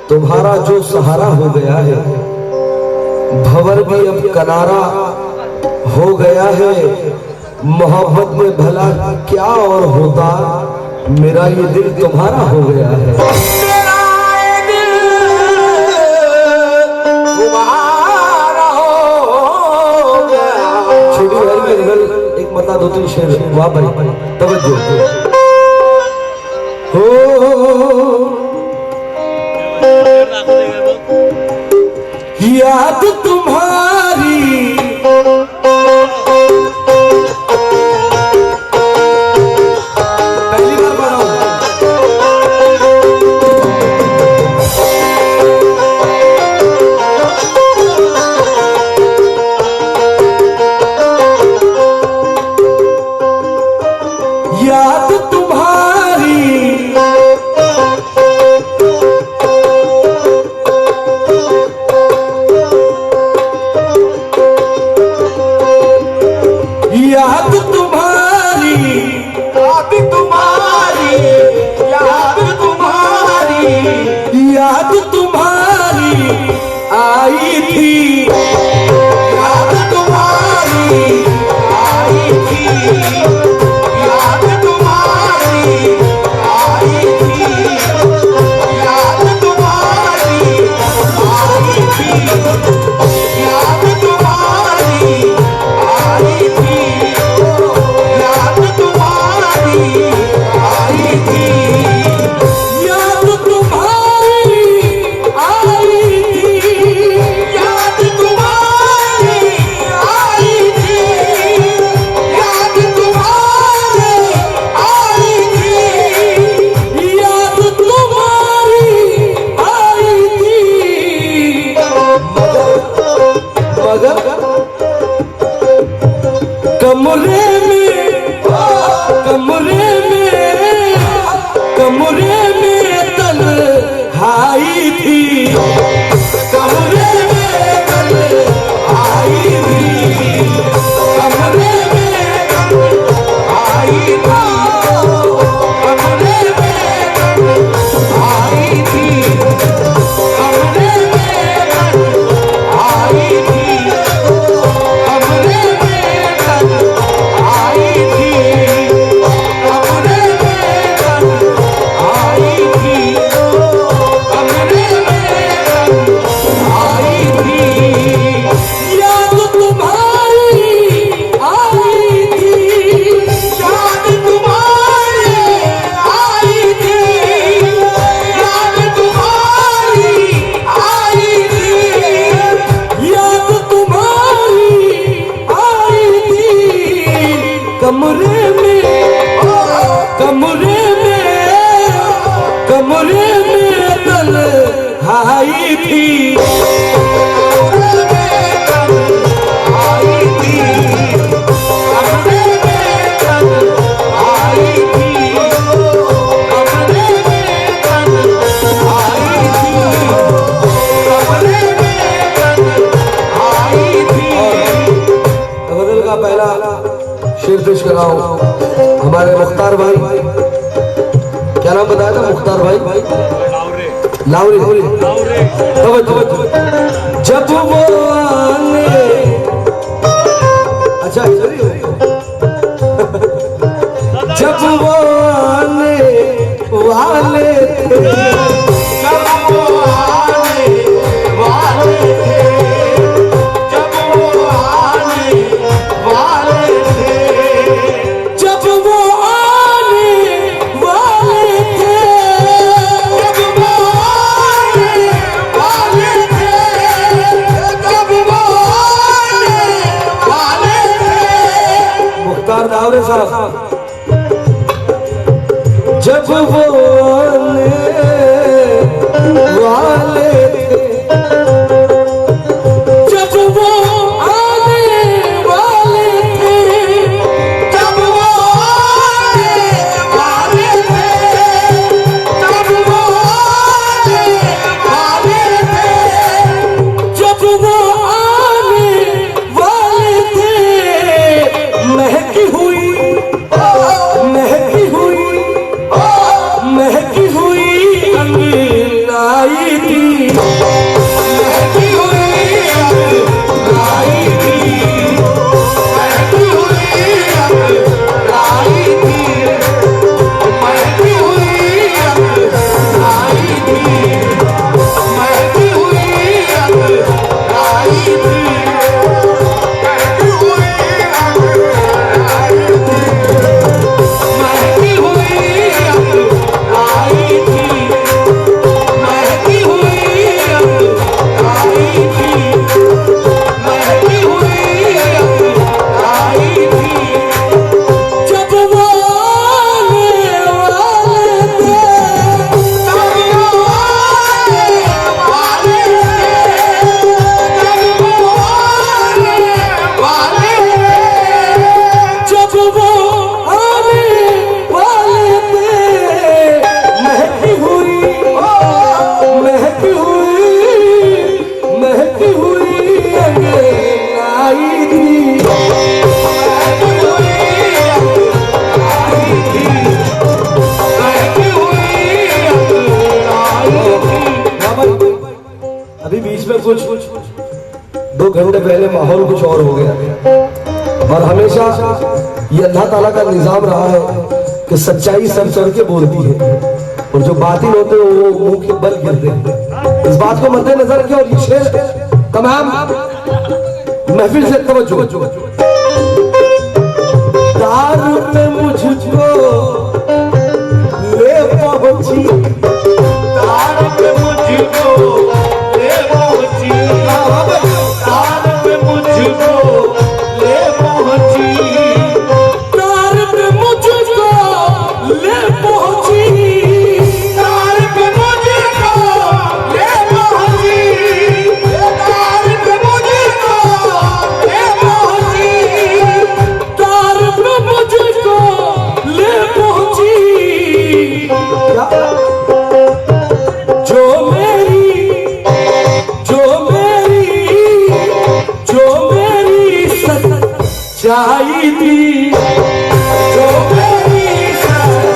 तुम्हारा जो सहारा हो गया है, भंवर भी अब किनारा हो गया है। मोहब्बत में भला क्या और होता, मेरा ये दिल तुम्हारा हो गया है। छोटी भाई में एक बता दो तो शेर, वाह भाई तवज्जो हो। याद तुम्हारी पहली बार पढ़ा याद तुम्हारी याद तुम्हारी याद तुम्हारी याद तुम्हारी याद तुम्हारी आई थी, याद तुम्हारी आई थी, याद तुम्हारी आई थी, याद तुम्हारी आई थी, याद तुम्हारी आई थी, याद तुम्हारी आई थी, याद तुम्हारी आई थी, याद तुम्हारी आई थी, याद तुम्हारी आई थी, याद तुम्हारी आई थी। मगर कमरे में तन्हाई थी, कमरे में तन्हाई थी, कमरे में तन्हाई थी, कमरे में तन्हाई थी, कमरे में तन्हाई थी, कमरे में तन्हाई थी, कमरे में तन्हाई थी, कमरे में तन्हाई थी। याद तुम्हारी आई थी, याद तुम्हारी आई थी, याद तुम्हारी आई थी, याद तुम्हारी आई थी। कमरे में तन्हाई थी, कमरे में तन्हाई थी, कमरे में तन्हाई थी, कमरे में तन्हाई थी, कमरे में तन्हाई थी। गजल का पहला शेर पेश कर रहा हूं हमारे मुख्तार भाई, क्या नाम बताया था मुख्तार भाई? लावरे। जब वो आने, अच्छा जब वो आने वाले थे, जब वो आने वाले थे, जब वो आने वाले थे, जब वो आने वाले थे, जब वो आने वाले थे, जब वो आने वाले थे। मुख्तार दावरे साहब में कुछ 2 घंटे पहले माहौल कुछ और हो गया, और हमेशा ये अल्लाह ताला का निजाम रहा है कि सच्चाई सर चढ़ के बोलती है, और जो बातिल होते हैं वो मुंह के बल गिरते हैं। इस बात को मद्देनजर किया, और ये शेर तमाम महफिल से तवज्जो। तार पे मुझको ले पहुंची, तार पे मुझको ले पहुंची, तार पे मुझको ले पहुंची, तार पे मुझको ले पहुंची, तार पे मुझको ले पहुंची, तार पे मुझको ले पहुंची, तार पे मुझको ले पहुंची। जो मेरी सच्चाई थी, जो मेरी सच्चाई थी,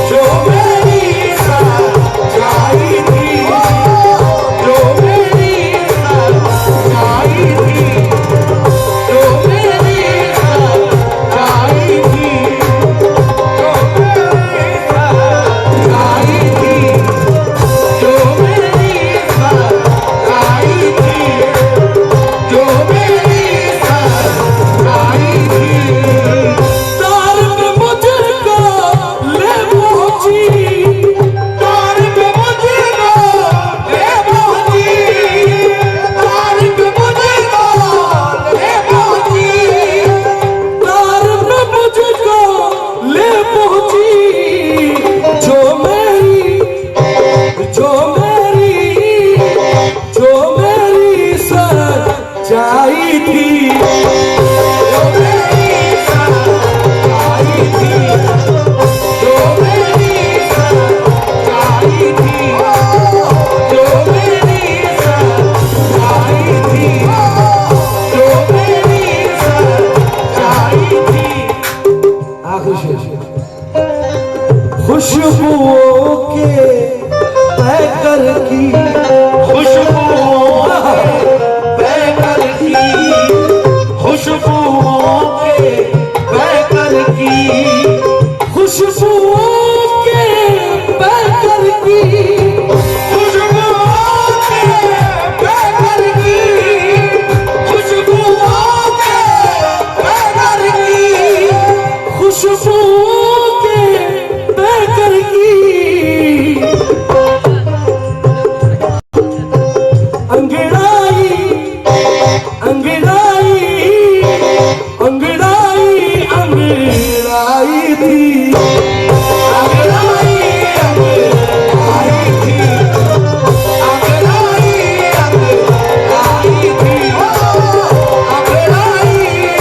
जो मेरी सच्चाई थी, जो मेरी सच्चाई थी, जो मेरी सच्चाई थी, जो मेरी सच्चाई थी, जो मेरी सच्चाई थी, जो मेरी सच्चाई थी, तार पे मुझको ले पहुंची, तार पे मुझको ले पहुंची, तार पे मुझको ले पहुंची, तार पे मुझको ले पहुंची। जो मेरी सच्चाई थी, जो मेरी सच्चाई थी, जो मेरी सच्चाई थी, जो मेरी सच्चाई थी, जो मेरी सच्चाई थी। आखिरी शेर। खुशबुओं के पैकर की, खुशबुओं के पैकर की, खुशबुओं के पैकर की, खुशबुओं के पैकर की, खुशबुओं के पैकर की, खुशबुओं के पैकर की, खुशबुओं के पैकर की। अंगड़ाई अंगड़ाई अंगड़ाई अंगड़ाई थी, अंगड़ाई अंगड़ाई थी, अंगड़ाई अंगड़ाई थी, अंगड़ाई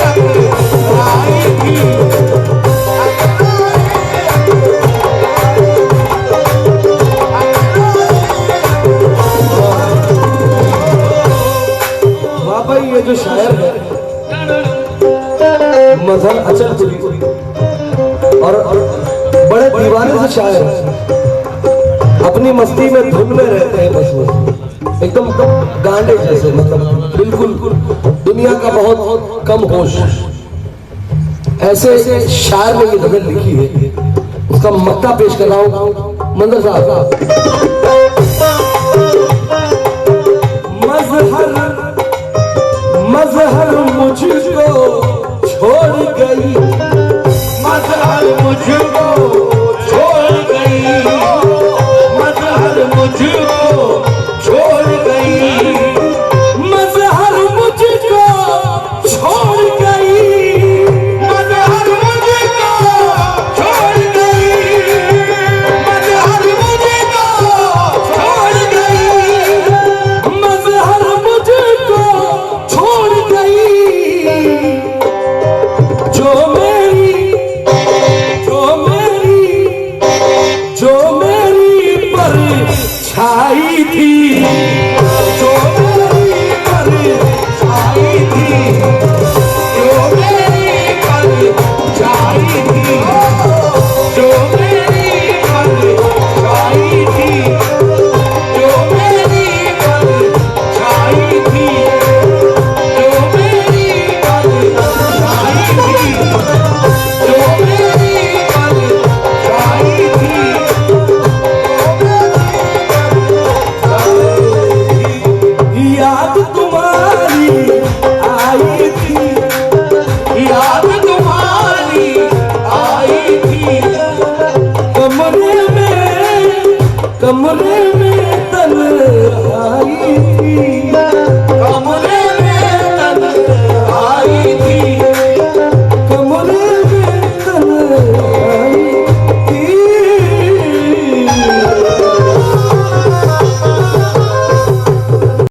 अंगड़ाई थी। वाह भाई, ये जो शायर है मजहर अचलपुरी, और बड़े दीवाने से शायर है, अपनी मस्ती में धुन में रहते हैं, बस वो एकदम गांडे जैसे, मतलब बिल्कुल दुनिया का बहुत कम होश। ऐसे शायर ने ये गजल लिखी है, उसका मत्ता पेश कर रहा हूं मंदर साहब। मजहर मुझको छोड़ गई, मजहर मुझको छोड़ गई, मजहर मुझको छोड़ गई, मजहर मुझको छोड़ गई, मजहर मुझको छोड़ गई, मजहर मुझको छोड़ गई, मजहर मुझको छोड़ गई। जो मेरी परछाई थी, जो मेरी परछाई थी, जो मेरी परछाई थी, जो मेरी परछाई थी, जो मेरी कमरे में तन्हाई थी।